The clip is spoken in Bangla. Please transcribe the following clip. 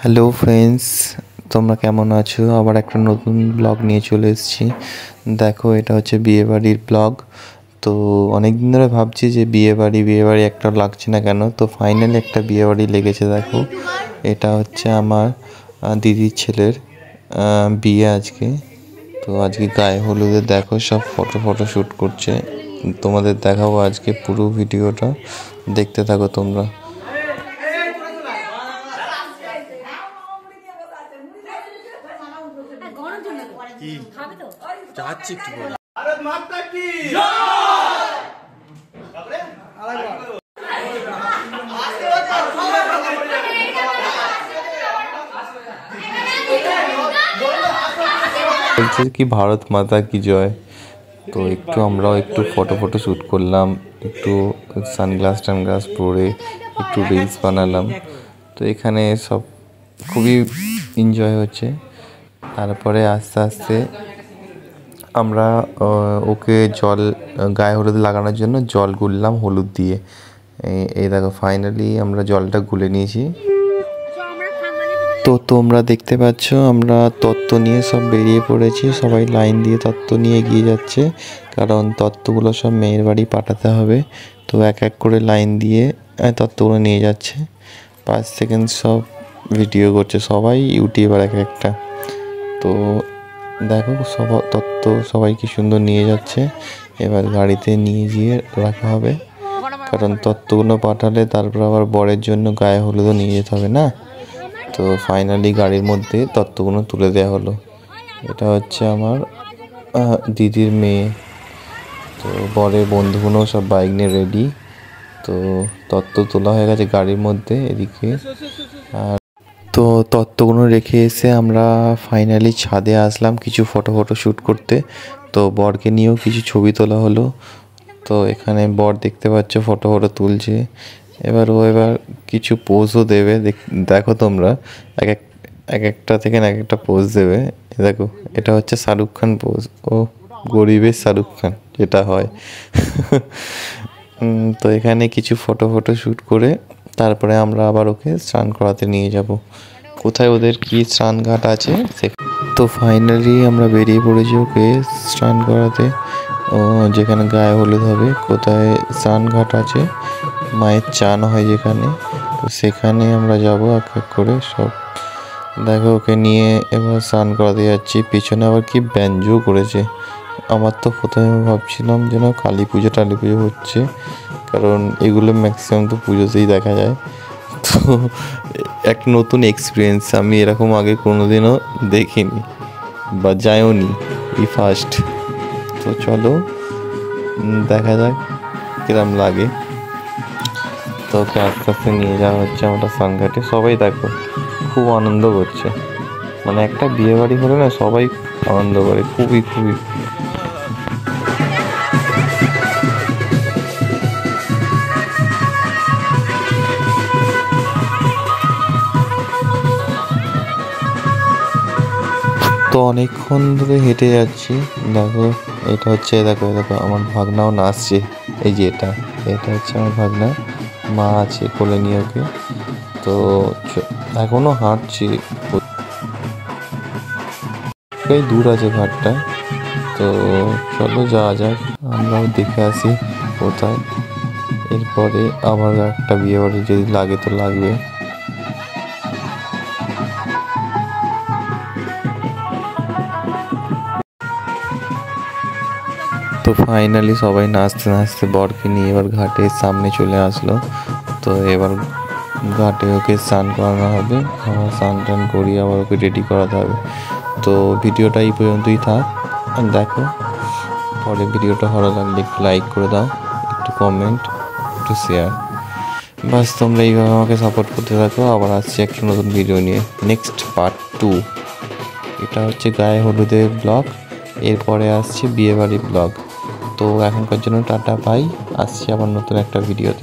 হ্যালো ফ্রেন্ডস, তোমরা কেমন আছো? আবার একটা নতুন ব্লগ নিয়ে চলে এসেছি। দেখো, এটা হচ্ছে বিয়েবাড়ির ব্লগ। তো অনেক দিন ধরে ভাবছি যে বিয়েবাড়ি একটা লাগছে না কেন। তো ফাইনালি একটা বিয়েবাড়ি লেগেছে। দেখো, এটা হচ্ছে আমার দিদির ছেলের বিয়ে আজকে। তো আজকে গায়ে হলুদে দেখো সব ফটো শ্যুট করছে। তোমাদের দেখাবো আজকে পুরো ভিডিওটা, দেখতে থাকো তোমরা। বলছে কি ভারত মাতা কি জয়। তো আমরাও একটু ফটো শ্যুট করলাম, একটু সানগ্লাস পরে একটু রিলস বানালাম। তো এখানে সব খুবই এনজয় হচ্ছে। তারপরে আস্তে আস্তে আমরা ওকে গায়ে হলুদ লাগানোর জন্য জল গুললাম হলুদ দিয়ে। এই দেখো, ফাইনালি আমরা জলটা গুলে নিয়েছি। তো তোমরা দেখতে পাচ্ছ আমরা তত্ত্ব নিয়ে সব বেরিয়ে পড়েছি। সবাই লাইন দিয়ে তত্ত্ব নিয়ে এগিয়ে যাচ্ছে, কারণ তত্ত্বগুলো সব মেয়ের বাড়ি পাঠাতে হবে। তো এক এক করে লাইন দিয়ে তত্ত্বগুলো নিয়ে যাচ্ছে। 5 সেকেন্ড সব ভিডিও করছে, সবাই ইউটিউবার এক একটা। তো দেখো, তত্ত্ব সবাই কি সুন্দর নিয়ে যাচ্ছে। এবার গাড়িতে নিয়ে গিয়ে রাখা হবে, কারণ তত্ত্বগুলো পাঠালে তারপর আবার বরের জন্য গায়ে হলুদও নিয়ে যেতে হবে না। তো ফাইনালি গাড়ির মধ্যে তত্ত্বগুলো তুলে দেওয়া হলো। এটা হচ্ছে আমার দিদির মেয়ে। তো বরের বন্ধুগুলো সব বাইক নিয়ে রেডি। তো তত্ত্ব তোলা হয়ে গেছে গাড়ির মধ্যে এদিকে। আর তো তত্ত্বগুলো রেখে এসে আমরা ফাইনালি ছাদে আসলাম কিছু ফটো শ্যুট করতে। তো বরকে নিয়েও কিছু ছবি তোলা হলো। তো এখানে বর দেখতে পাচ্ছ ফটো তুলছে। এবার কিছু পোজও দেবে, দেখো তোমরা। এক একটা থেকে এক একটা পোজ দেবে। দেখো, এটা হচ্ছে শাহরুখ খান পোজ। ও গরিবের শাহরুখ খান যেটা হয়। তো এখানে কিছু ফটো শ্যুট করে তারপরে আমরা আবার ওকে স্নান করাতে নিয়ে যাব। কোথায় ওদের কি স্নান ঘাট আছে তো ফাইনালি আমরা বেরিয়ে পড়েছি ওকে স্নান করাতে। যেখানে গায়ে হলুদ হবে, কোথায় স্নান ঘাট আছে, মায়ের চান হয় যেখানে, তো সেখানে আমরা যাব এক এক করে সব। দেখো, ওকে নিয়ে এবার স্নান করাতে যাচ্ছি। পিছনে আবার কি ব্যঞ্জও করেছে। আমার তো প্রথমে ভাবছিলাম যেন কালী পুজো হচ্ছে, কারণ এগুলো ম্যাক্সিমাম তো পুজোতেই দেখা যায়। তো এক নতুন এক্সপিরিয়েন্স, আমি এরকম আগে কোনোদিনও দেখিনি বা যাইওনি, এই ফার্স্ট। তো চলো দেখা যাক কিরম লাগে। তো ওকে আস্তে আস্তে নিয়ে যাওয়া হচ্ছে আমরা স্নানঘাটে। সবাই দেখো খুব আনন্দ করছে, মানে একটা বিয়ে বাড়ি হলে না সবাই আনন্দ করে খুবই। তো অনেকক্ষণ ধরে হেঁটে যাচ্ছি। দেখো, এটা হচ্ছে দেখো আমার ভাগনাও নাচছে। এই যে এটা হচ্ছে আমার ভাগনা, মা আছে কোলে নিয়ে ওকে। তো এখনো হাঁটছি, এই দূর আছে ঘাটটা। তো চলো যাওয়া যাক, আমরাও দেখে আসি কোথায়। এরপরে আবার একটা বিয়ে বাড়ি যদি লাগে তো লাগবে। তো ফাইনালি সবাই নাচতে বরকে নিয়ে এবার ঘাটের সামনে চলে আসলো। তো এবার ঘাটে ওকে স্নান করানো হবে। আবার স্নান করিয়ে আবার ওকে রেডি করাতে হবে। তো ভিডিওটা এই পর্যন্তই থাক। দেখো, পরে ভিডিওটা ভালো লাগলে একটু লাইক করে দাও, একটু কমেন্ট, একটু শেয়ার। বাস, তোমরা এইভাবে আমাকে সাপোর্ট করতে থাকো। আবার আসছি একটা নতুন ভিডিও নিয়ে, নেক্সট পার্ট 2। এটা হচ্ছে গায়ে হলুদের ব্লগ, এরপরে আসছে বিয়েবাড়ির ব্লগ। তো এখনকার জন্য টাটা, বাই। আসছি আবার নতুন একটা ভিডিওতে।